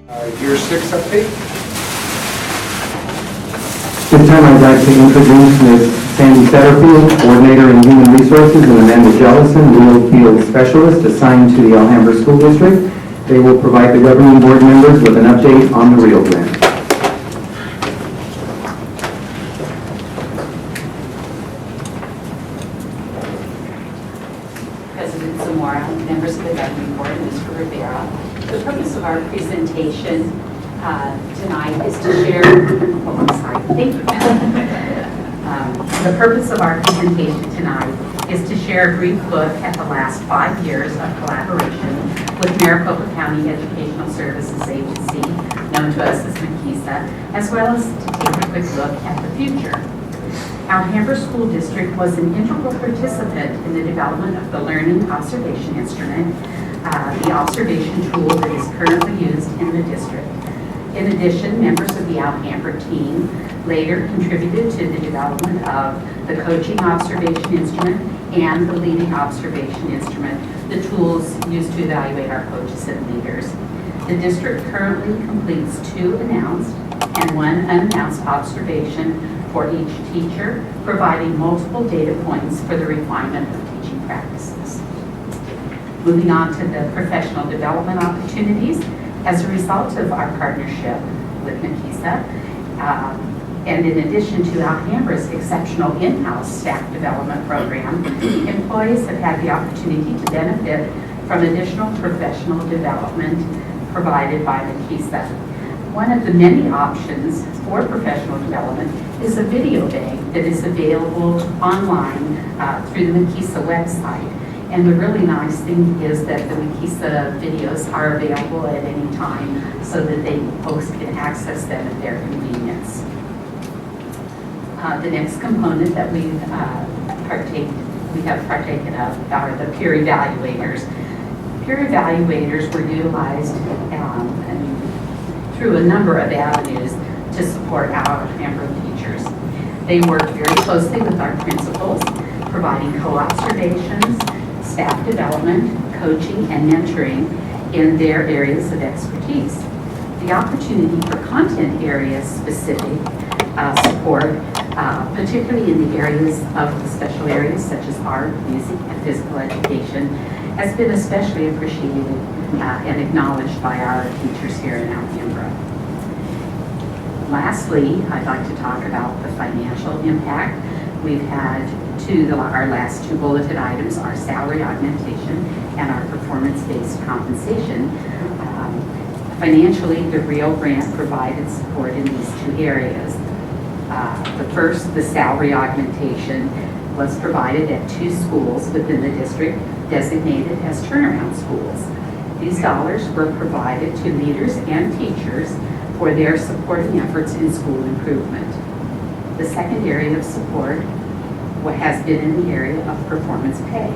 Year 6 update. This time I'd like to introduce Ms. Sandy Setterfield, Coordinator in Human Resources, and Amanda Jellison, REIL Field Specialist assigned to the Alhambra School District. They will provide the governing board members with an update on the REIL grant. President Zamora, members of the governing board, Mr. Rivera. The purpose of our presentation tonight is to share, thank you. The purpose of our presentation tonight is to share a brief look at the last 5 years of collaboration with Maricopa County Educational Services Agency, known to us as MCESA, as well as to take a quick look at the future. Alhambra School District was an integral participant in the development of the Learning Observation Instrument, the observation tool that is currently used in the district. In addition, members of the Alhambra team later contributed to the development of the Coaching Observation Instrument and the Leading Observation Instrument, the tools used to evaluate our coaches and leaders. The district currently completes 2 announced and 1 unannounced observation for each teacher, providing multiple data points for the refinement of teaching practices. Moving on to the professional development opportunities, as a result of our partnership with MCESA, and in addition to Alhambra's exceptional in-house staff development program, employees have had the opportunity to benefit from additional professional development provided by MCESA. One of the many options for professional development is a video bank that is available online through the MCESA website. And the really nice thing is that the MCESA videos are available at any time so that folks can access them at their convenience. The next component that we have partaken of are the peer evaluators. Peer evaluators were utilized through a number of avenues to support our Alhambra teachers. They worked very closely with our principals, providing co-observations, staff development, coaching, and mentoring in their areas of expertise. The opportunity for content area specific support, particularly in the areas of the special areas such as art, music, and physical education, has been especially appreciated and acknowledged by our teachers here in Alhambra. Lastly, I'd like to talk about the financial impact. We've had our last 2 bulleted items are salary augmentation and our performance-based compensation. Financially, the REIL grant provided support in these 2 areas. The first, the salary augmentation, was provided at 2 schools within the district designated as turnaround schools. These dollars were provided to leaders and teachers for their supporting efforts in school improvement. The second area of support has been in the area of performance pay.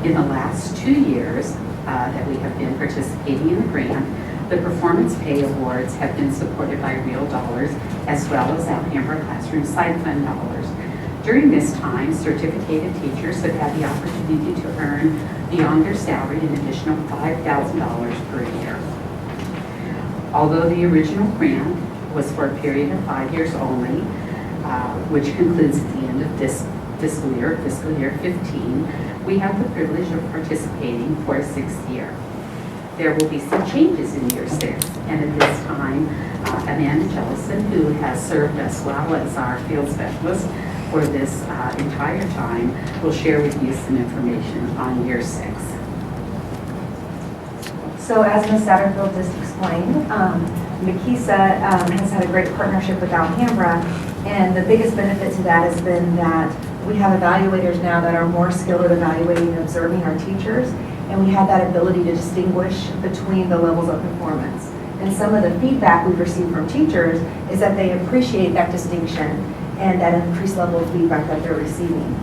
In the last 2 years that we have been participating in the grant, the performance pay awards have been supported by REIL dollars as well as Alhambra Classroom Side Fund dollars. During this time, certificated teachers have had the opportunity to earn beyond their salary an additional $5,000 per year. Although the original grant was for a period of 5 years only, which concludes at the end of this fiscal year 15, we have the privilege of participating for a 6th year. There will be some changes in year 6, and at this time, Amanda Jellison, who has served us well as our field specialist for this entire time, will share with you some information on year 6. So as Ms. Satterfield just explained, MCESA has had a great partnership with Alhambra, and the biggest benefit to that has been that we have evaluators now that are more skilled at evaluating and observing our teachers, and we have that ability to distinguish between the levels of performance. And some of the feedback we've received from teachers is that they appreciate that distinction and that increased level of feedback that they're receiving.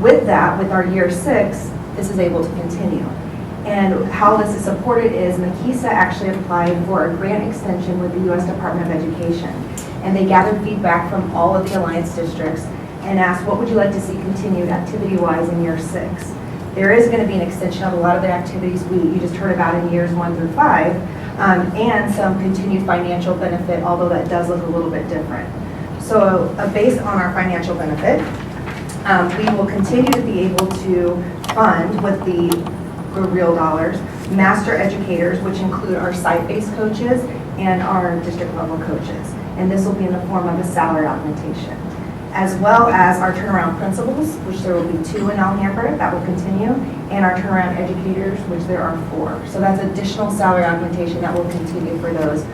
With that, with our year 6, this is able to continue. And how this is supported is MCESA actually applied for a grant extension with the U.S. Department of Education. And they gathered feedback from all of the Alliance districts and asked, what would you like to see continued activity-wise in year 6? There is going to be an extension of a lot of the activities you just heard about in years 1 through 5, and some continued financial benefit, although that does look a little bit different. So based on our financial benefit, we will continue to be able to fund with the REIL dollars master educators, which include our site-based coaches and our district level coaches. And this will be in the form of a salary augmentation, as well as our turnaround principals, which there will be 2 in Alhambra that will continue, and our turnaround educators, which there are 4. So that's additional salary augmentation that will continue for those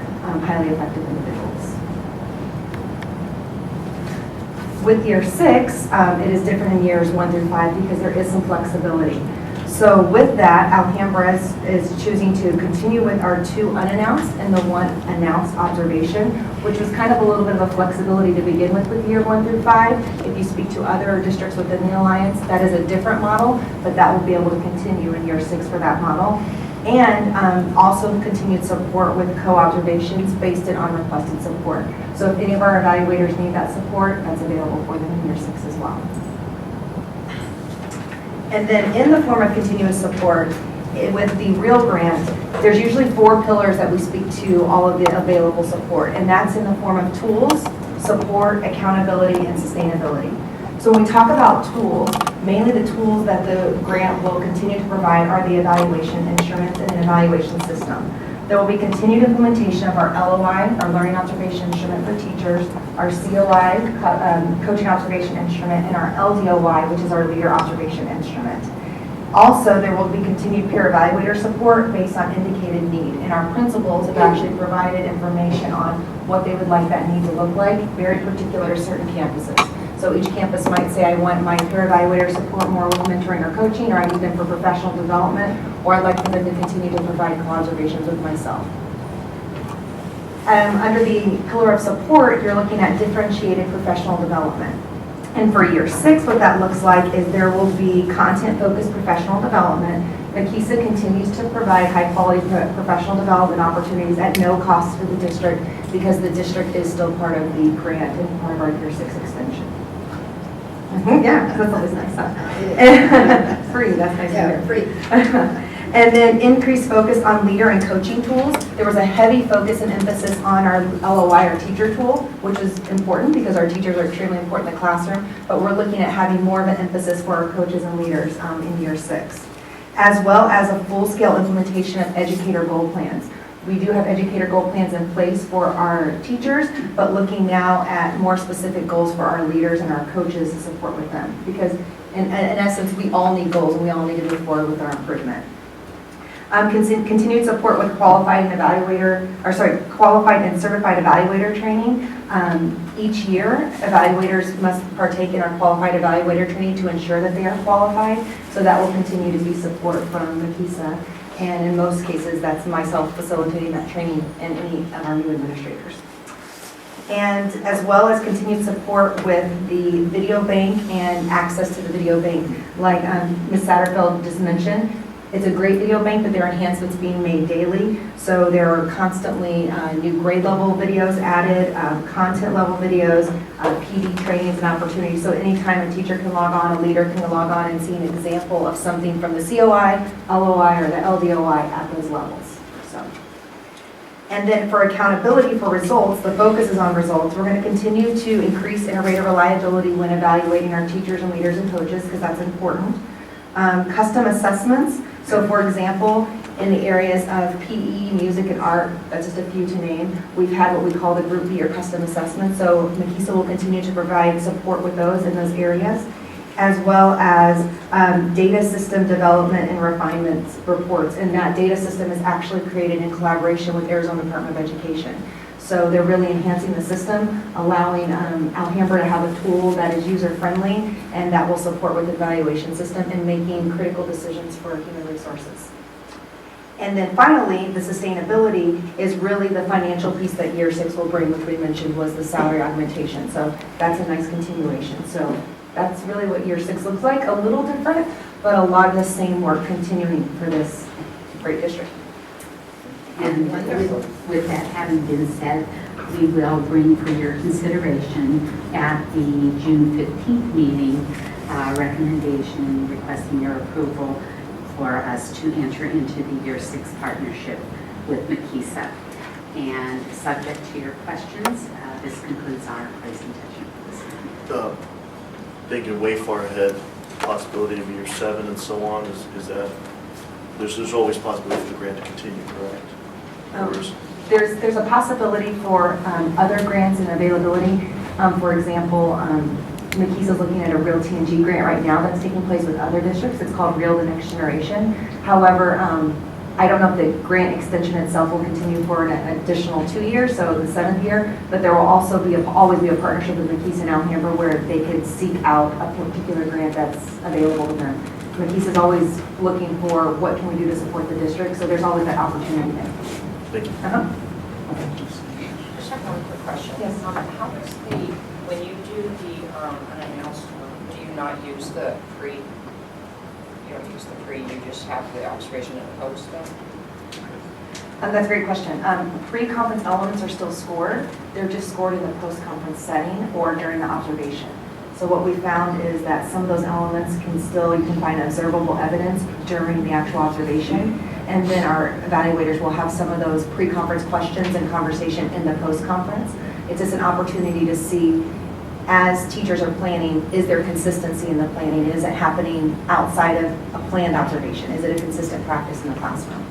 highly effective individuals. With year 6, it is different in years 1 through 5 because there is some flexibility. So with that, Alhambra is choosing to continue with our 2 unannounced and the 1 announced observation, which was kind of a little bit of a flexibility to begin with year 1 through 5. If you speak to other districts within the Alliance, that is a different model, but that will be able to continue in year 6 for that model. And also continued support with co-observations based on requested support. So if any of our evaluators need that support, that's available for them in year 6 as well. And then in the form of continuous support, with the REIL grant, there's usually 4 pillars that we speak to all of the available support, and that's in the form of tools, support, accountability, and sustainability. So when we talk about tools, mainly the tools that the grant will continue to provide are the evaluation instruments and an evaluation system. There will be continued implementation of our LOI, our Learning Observation Instrument for teachers, our COI, Coaching Observation Instrument, and our LDOI, which is our Leader Observation Instrument. Also, there will be continued peer evaluator support based on indicated need, and our principals have actually provided information on what they would like that need to look like, very particular to certain campuses. So each campus might say, I want my peer evaluator support more with mentoring or coaching, or I need them for professional development, or I'd like for them to continue to provide co-observations with myself. Under the pillar of support, you're looking at differentiated professional development. And for year 6, what that looks like is there will be content-focused professional development. McKeesa continues to provide high-quality professional development opportunities at no cost for the district because the district is still part of the grant and part of our year 6 extension. Yeah, that's always nice. Free, that's nice to hear. Free. And then increased focus on leader and coaching tools. There was a heavy focus and emphasis on our LOI, our teacher tool, which is important because our teachers are extremely important in the classroom, but we're looking at having more of an emphasis for our coaches and leaders in year 6, as well as a full-scale implementation of educator goal plans. We do have educator goal plans in place for our teachers, but looking now at more specific goals for our leaders and our coaches to support with them. Because in essence, we all need goals and we all need to move forward with our improvement. Continued support with qualified and certified evaluator training. Each year, evaluators must partake in our qualified evaluator training to ensure that they are qualified. So that will continue to be support from McKeesa. And in most cases, that's myself facilitating that training and any of our new administrators. And as well as continued support with the video bank and access to the video bank. Like Ms. Satterfield just mentioned, it's a great video bank, but there are enhancements being made daily. So there are constantly new grade level videos added, content level videos, PD trainings and opportunities. So anytime a teacher can log on, a leader can log on and see an example of something from the COI, LOI, or the LDOI at those levels. So, and then for accountability for results, the focus is on results. We're going to continue to increase iterative reliability when evaluating our teachers and leaders and coaches because that's important. Custom assessments. So for example, in the areas of PE, music, and art, that's just a few to name, we've had what we call the Group B or custom assessment. So McKeesa will continue to provide support with those in those areas, as well as data system development and refinements reports. And that data system is actually created in collaboration with Arizona Department of Education. So they're really enhancing the system, allowing Alhambra to have a tool that is user-friendly and that will support with the evaluation system and making critical decisions for human resources. And then finally, the sustainability is really the financial piece that year 6 will bring, which we mentioned was the salary augmentation. So that's a nice continuation. So that's really what year 6 looks like. A little different, but a lot of the same work continuing for this great district. And with that having been said, we will bring for your consideration at the June 15th meeting recommendation requesting your approval for us to enter into the year 6 partnership with McKeesa. And subject to your questions, this concludes our presentation. Thinking way far ahead, possibility of year 7 and so on, is that, there's always possibility for the grant to continue, correct? Or is- There's a possibility for other grants and availability. For example, McKeesa's looking at a REAL TNG grant right now that's taking place with other districts. It's called REAL the Next Generation. However, I don't know if the grant extension itself will continue for an additional 2 years, so the 7th year, but there will also always be a partnership with McKeesa and Alhambra where they could seek out a particular grant that's available to them. McKeesa's always looking for what can we do to support the district, so there's always that opportunity there. Thank you. Just have one quick question. Yes. How does when you do the unannounced one, do you not use the pre, you don't use the pre, you just have the observation and the post then? That's a great question. Pre-conference elements are still scored. They're just scored in the post-conference setting or during the observation. So what we found is that some of those elements you can find observable evidence during the actual observation. And then our evaluators will have some of those pre-conference questions and conversation in the post-conference. It's just an opportunity to see, as teachers are planning, is there consistency in the planning? Is it happening outside of a planned observation? Is it a consistent practice in the classroom?